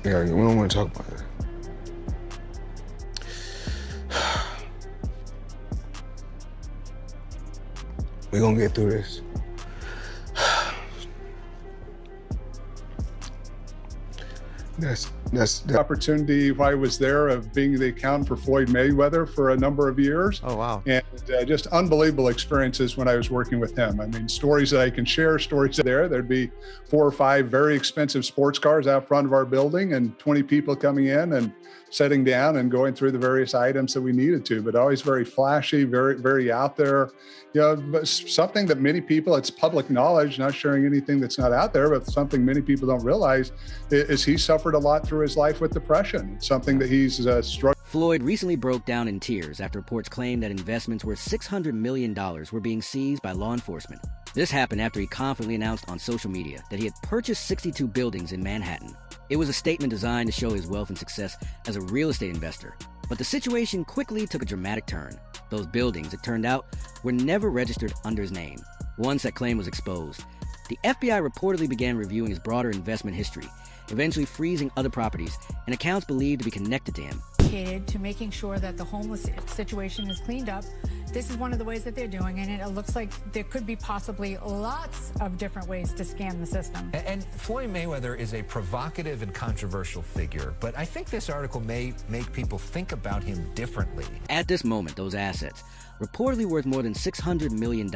Yeah, we don't want to talk about that. We're gonna get through this. That's the opportunity while I was there of being the accountant for Floyd Mayweather for a number of years. Oh, wow. And just unbelievable experiences when I was working with him. I mean, stories that I can share, stories there. There'd be 4 or 5 very expensive sports cars out front of our building and 20 people coming in and sitting down and going through the various items that we needed to, but always very flashy, very, very out there. You know, but something that many people, it's public knowledge, not sharing anything that's not out there, but something many people don't realize is he suffered a lot through his life with depression. It's something that he's struggled. Floyd recently broke down in tears after reports claimed that investments worth $600 million were being seized by law enforcement. This happened after he confidently announced on social media that he had purchased 62 buildings in Manhattan. It was a statement designed to show his wealth and success as a real estate investor. But the situation quickly took a dramatic turn. Those buildings, it turned out, were never registered under his name. Once that claim was exposed, the FBI reportedly began reviewing his broader investment history, eventually freezing other properties and accounts believed to be connected to him. To making sure that the homeless situation is cleaned up. This is one of the ways that they're doing it, and it looks like there could be possibly lots of different ways to scam the system. And Floyd Mayweather is a provocative and controversial figure, but I think this article may make people think about him differently. At this moment, those assets, reportedly worth more than $600 million,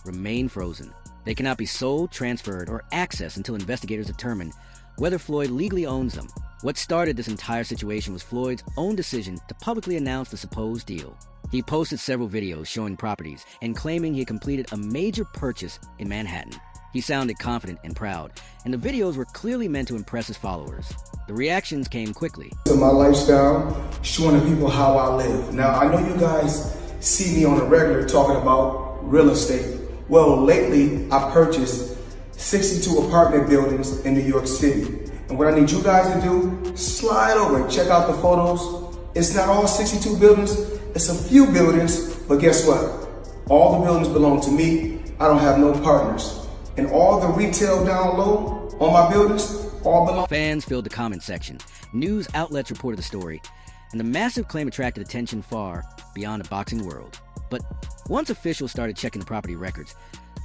remain frozen. They cannot be sold, transferred, or accessed until investigators determine whether Floyd legally owns them. What started this entire situation was Floyd's own decision to publicly announce the supposed deal. He posted several videos showing properties and claiming he had completed a major purchase in Manhattan. He sounded confident and proud, and the videos were clearly meant to impress his followers. The reactions came quickly. My lifestyle, showing the people how I live. Now, I know you guys see me on a regular talking about real estate. Well, lately, I purchased 62 apartment buildings in New York City. And what I need you guys to do, slide over and check out the photos. It's not all 62 buildings, it's a few buildings, but guess what? All the buildings belong to me. I don't have no partners. And all the retail down low on my buildings, all belong. Fans filled the comment section. News outlets reported the story, and the massive claim attracted attention far beyond the boxing world. But once officials started checking the property records,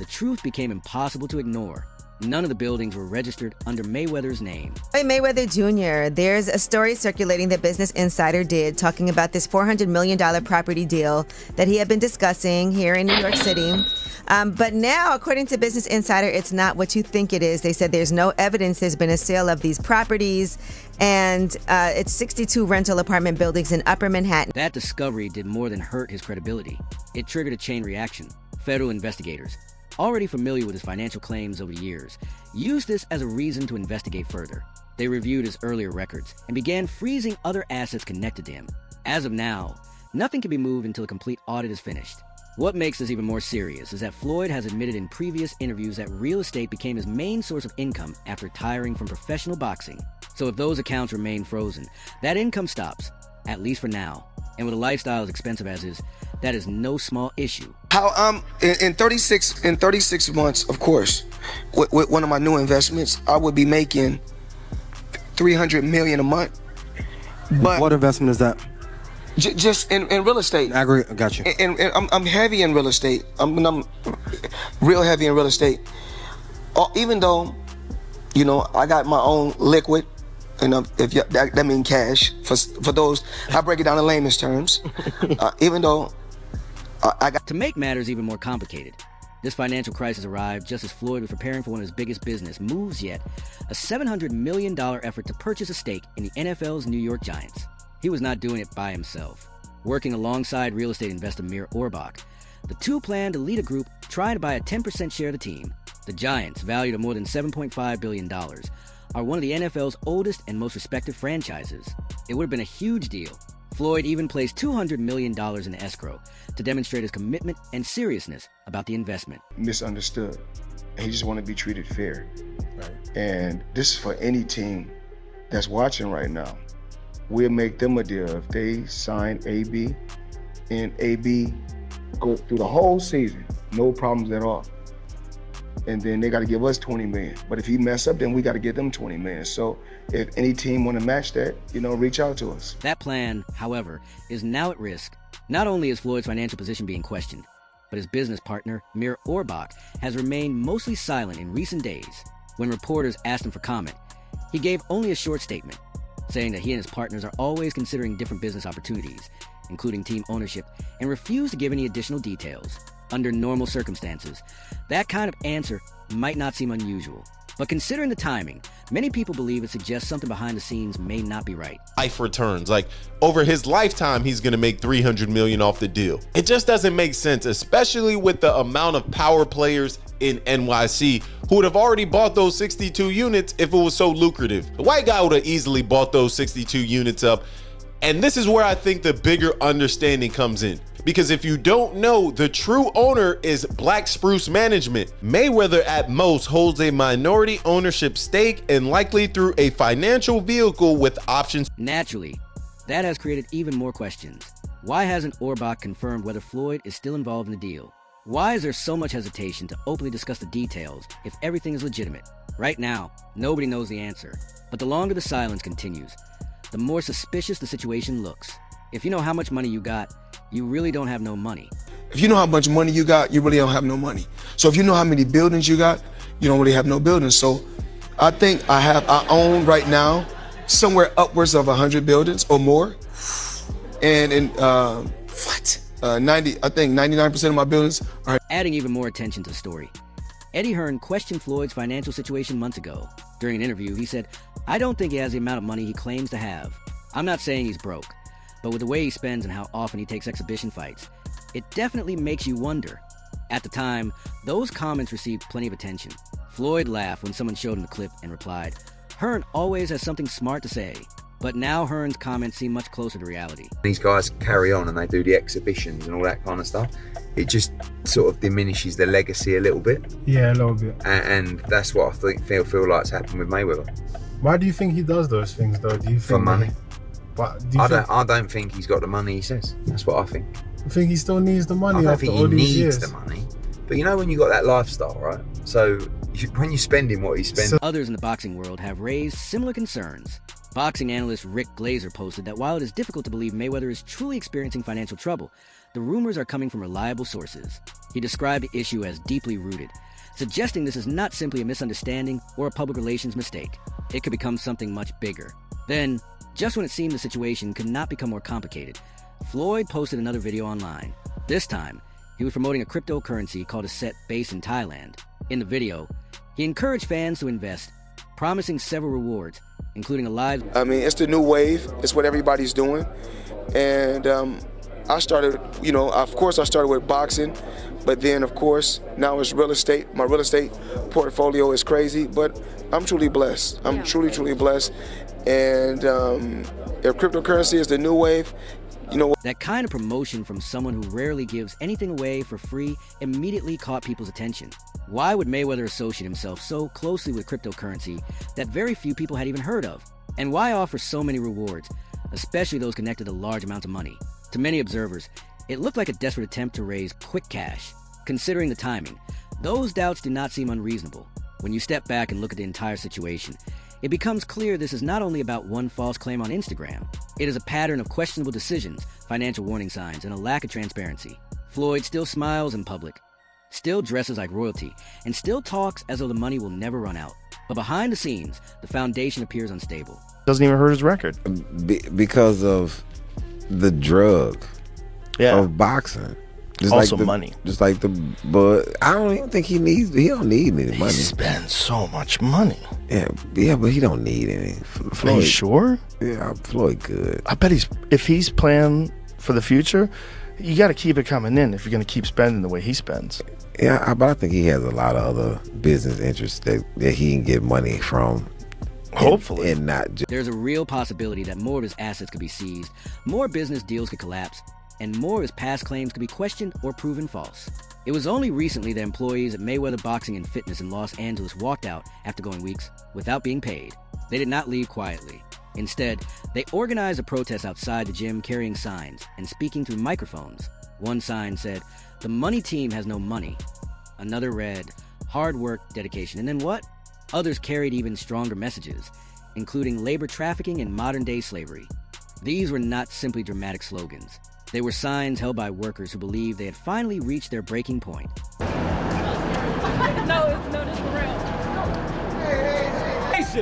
the truth became impossible to ignore. None of the buildings were registered under Mayweather's name. Floyd Mayweather Jr., there's a story circulating that Business Insider did talking about this $400 million property deal that he had been discussing here in New York City. But now, according to Business Insider, it's not what you think it is. They said there's no evidence there's been a sale of these properties, and it's 62 rental apartment buildings in Upper Manhattan. That discovery did more than hurt his credibility. It triggered a chain reaction. Federal investigators, already familiar with his financial claims over the years, used this as a reason to investigate further. They reviewed his earlier records and began freezing other assets connected to him. As of now, nothing can be moved until a complete audit is finished. What makes this even more serious is that Floyd has admitted in previous interviews that real estate became his main source of income after retiring from professional boxing. So if those accounts remain frozen, that income stops, at least for now. And with a lifestyle as expensive as his, that is no small issue. How in 36 months, of course, with one of my new investments, I would be making $300 million a month. But what investment is that? Just in real estate. Aggregate, gotcha. And I'm heavy in real estate. I'm real heavy in real estate. Even though, you know, I got my own liquid. And if you, that means cash for those, I break it down in layman's terms. Even though I got to make matters even more complicated, this financial crisis arrived just as Floyd was preparing for one of his biggest business moves yet, a $700 million effort to purchase a stake in the NFL's New York Giants. He was not doing it by himself. Working alongside real estate investor Mir Orbach, the two planned to lead a group trying to buy a 10% share of the team. The Giants, valued at more than $7.5 billion, are one of the NFL's oldest and most respected franchises. It would have been a huge deal. Floyd even placed $200 million in escrow to demonstrate his commitment and seriousness about the investment. Misunderstood. He just wanted to be treated fair. Right. And this is for any team that's watching right now. We'll make them a deal. If they sign AB and AB go through the whole season, no problems at all. and then they got to give us 20 million. But if he mess up, then we got to give them 20 million. So if any team want to match that, reach out to us. That plan, however, is now at risk. Not only is Floyd's financial position being questioned, but his business partner, Mir Orbach, has remained mostly silent in recent days. When reporters asked him for comment, he gave only a short statement, saying that he and his partners are always considering different business opportunities, including team ownership, and refused to give any additional details. Under normal circumstances, that kind of answer might not seem unusual. But considering the timing, many people believe it suggests something behind the scenes may not be right. Life returns, like over his lifetime, he's gonna make $300 million off the deal. It just doesn't make sense, especially with the amount of power players in NYC who would have already bought those 62 units if it was so lucrative. The white guy would have easily bought those 62 units up. And this is where I think the bigger understanding comes in. Because if you don't know, the true owner is Black Spruce Management. Mayweather at most holds a minority ownership stake and likely through a financial vehicle with options. Naturally, that has created even more questions. Why hasn't Orbach confirmed whether Floyd is still involved in the deal? Why is there so much hesitation to openly discuss the details if everything is legitimate? Right now, nobody knows the answer. But the longer the silence continues, the more suspicious the situation looks. If you know how much money you got, you really don't have no money. If you know how much money you got, you really don't have no money. So if you know how many buildings you got, you don't really have no buildings. So I think I own right now somewhere upwards of 100 buildings or more. And in 99% of my buildings are. Adding even more attention to the story, Eddie Hearn questioned Floyd's financial situation months ago. During an interview, he said, "I don't think he has the amount of money he claims to have. I'm not saying he's broke, but with the way he spends and how often he takes exhibition fights, it definitely makes you wonder." At the time, those comments received plenty of attention. Floyd laughed when someone showed him the clip and replied, "Hearn always has something smart to say." But now Hearn's comments seem much closer to reality. These guys carry on and they do the exhibitions and all that kind of stuff. It just sort of diminishes the legacy a little bit. Yeah, a little bit. And that's what I feel like's happened with Mayweather. Why do you think he does those things though? Do you think for money? I don't think he's got the money he says. That's what I think. I think he still needs the money. I don't after think all he these needs years. the money. But you know when you got that lifestyle, right? So when you're spending what he's spending. Others in the boxing world have raised similar concerns. Boxing analyst Rick Glazer posted that while it is difficult to believe Mayweather is truly experiencing financial trouble, the rumors are coming from reliable sources. He described the issue as deeply rooted, suggesting this is not simply a misunderstanding or a public relations mistake. It could become something much bigger. Then, just when it seemed the situation could not become more complicated, Floyd posted another video online. This time, he was promoting a cryptocurrency called a SIEZED based in Thailand. In the video, he encouraged fans to invest, promising several rewards, including a live... I mean, it's the new wave. It's what everybody's doing. And I started, of course I started with boxing, but then of course now it's real estate. My real estate portfolio is crazy, but I'm truly blessed. I'm truly blessed. And if cryptocurrency is the new wave, That kind of promotion from someone who rarely gives anything away for free immediately caught people's attention. Why would Mayweather associate himself so closely with cryptocurrency that very few people had even heard of? And why offer so many rewards, especially those connected to large amounts of money? To many observers, it looked like a desperate attempt to raise quick cash. Considering the timing, those doubts do not seem unreasonable. When you step back and look at the entire situation, it becomes clear this is not only about one false claim on Instagram. It is a pattern of questionable decisions, financial warning signs, and a lack of transparency. Floyd still smiles in public, still dresses like royalty, and still talks as though the money will never run out. But behind the scenes, the foundation appears unstable. Doesn't even hurt his record. Because of the drug of boxing. Just also like money. But I don't even think he don't need any money. He spends so much money. Yeah, but he don't need any. Floyd, Are you sure? Yeah, Floyd good. I bet if he's playing for the future, you got to keep it coming in if you're going to keep spending the way he spends. Yeah, but I think he has a lot of other business interests that he can get money from. Hopefully. And not just. There's a real possibility that more of his assets could be seized, more business deals could collapse, and more of his past claims could be questioned or proven false. It was only recently that employees at Mayweather Boxing and Fitness in Los Angeles walked out after going weeks without being paid. They did not leave quietly. Instead, they organized a protest outside the gym carrying signs and speaking through microphones. One sign said, "The money team has no money." Another read, hard work, dedication, and then what? Others carried even stronger messages, including labor trafficking and modern-day slavery. These were not simply dramatic slogans. They were signs held by workers who believed they had finally reached their breaking point. No, this is for real.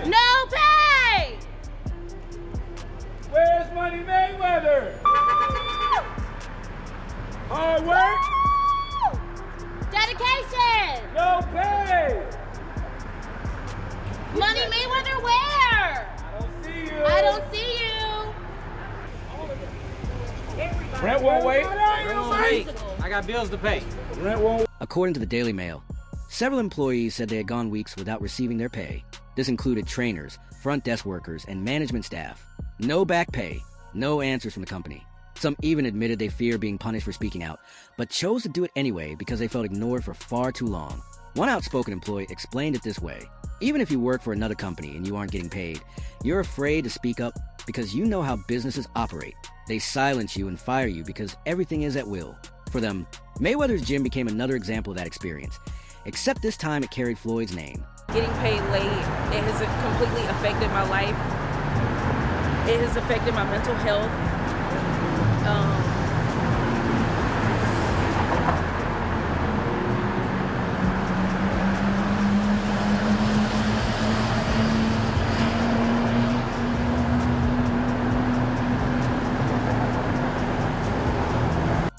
No pay! Where's Money Mayweather? Hard work? Dedication! No pay! Money Mayweather where? I don't see you. I don't see you. Rent won't wait. I got bills to pay. Rent won't. According to the Daily Mail, several employees said they had gone weeks without receiving their pay. This included trainers, front desk workers, and management staff. No back pay, no answers from the company. Some even admitted they fear being punished for speaking out, but chose to do it anyway because they felt ignored for far too long. One outspoken employee explained it this way: even if you work for another company and you aren't getting paid, you're afraid to speak up because you know how businesses operate. They silence you and fire you because everything is at will. For them, Mayweather's gym became another example of that experience, except this time it carried Floyd's name. Getting paid late, it has completely affected my life. It has affected my mental health.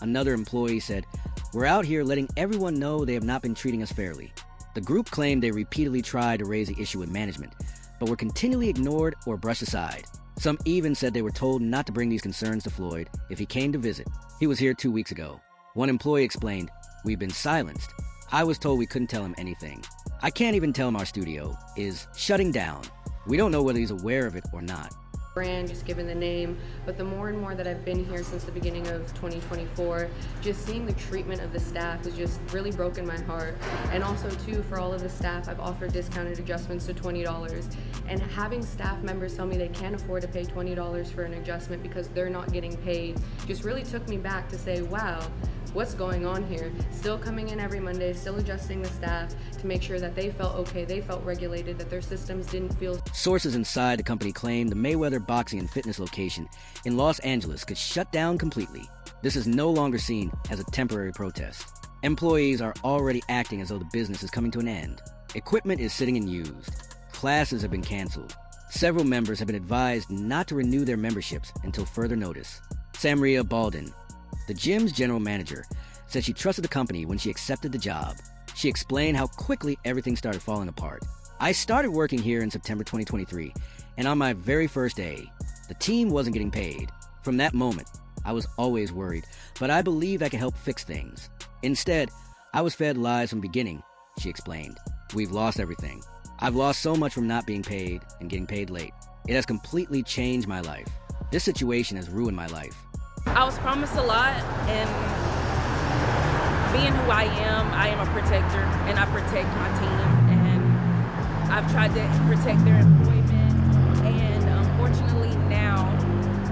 Another employee said, "We're out here letting everyone know they have not been treating us fairly." The group claimed they repeatedly tried to raise the issue with management, but were continually ignored or brushed aside. Some even said they were told not to bring these concerns to Floyd if he came to visit. He was here 2 weeks ago. One employee explained, "We've been silenced. I was told we couldn't tell him anything. I can't even tell him our studio is shutting down. We don't know whether he's aware of it or not." Brand, just given the name, but the more and more that I've been here since the beginning of 2024, just seeing the treatment of the staff has just really broken my heart. And also too, for all of the staff, I've offered discounted adjustments to $20, and having staff members tell me they can't afford to pay $20 for an adjustment because they're not getting paid just really took me back to say, wow, what's going on here? Still coming in every Monday, still adjusting the staff to make sure that they felt okay, they felt regulated, that their systems didn't feel... Sources inside the company claim the Mayweather boxing and fitness location in Los Angeles could shut down completely. This is no longer seen as a temporary protest. Employees are already acting as though the business is coming to an end. Equipment is sitting unused. Classes have been canceled. Several members have been advised not to renew their memberships until further notice. Samria Baldin, the gym's general manager, said she trusted the company when she accepted the job. She explained how quickly everything started falling apart. "I started working here in September 2023, and on my very first day, the team wasn't getting paid. From that moment, I was always worried, but I believed I could help fix things. Instead, I was fed lies from the beginning," she explained. "We've lost everything. I've lost so much from not being paid and getting paid late. It has completely changed my life. This situation has ruined my life." I was promised a lot, and being who I am a protector, and I protect my team, and I've tried to protect their employment, and unfortunately now,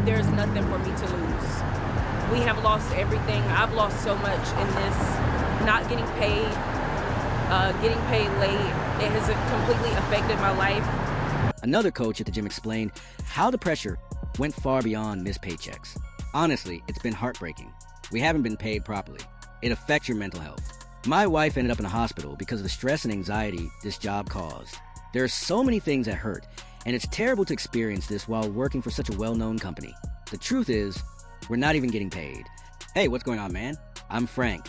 there's nothing for me to lose. We have lost everything. I've lost so much in this, not getting paid late. It has completely affected my life. Another coach at the gym explained how the pressure went far beyond missed paychecks. "Honestly, it's been heartbreaking. We haven't been paid properly. It affects your mental health. My wife ended up in a hospital because of the stress and anxiety this job caused. There are so many things that hurt, and it's terrible to experience this while working for such a well-known company. The truth is, we're not even getting paid. Hey, what's going on, man? I'm Frank.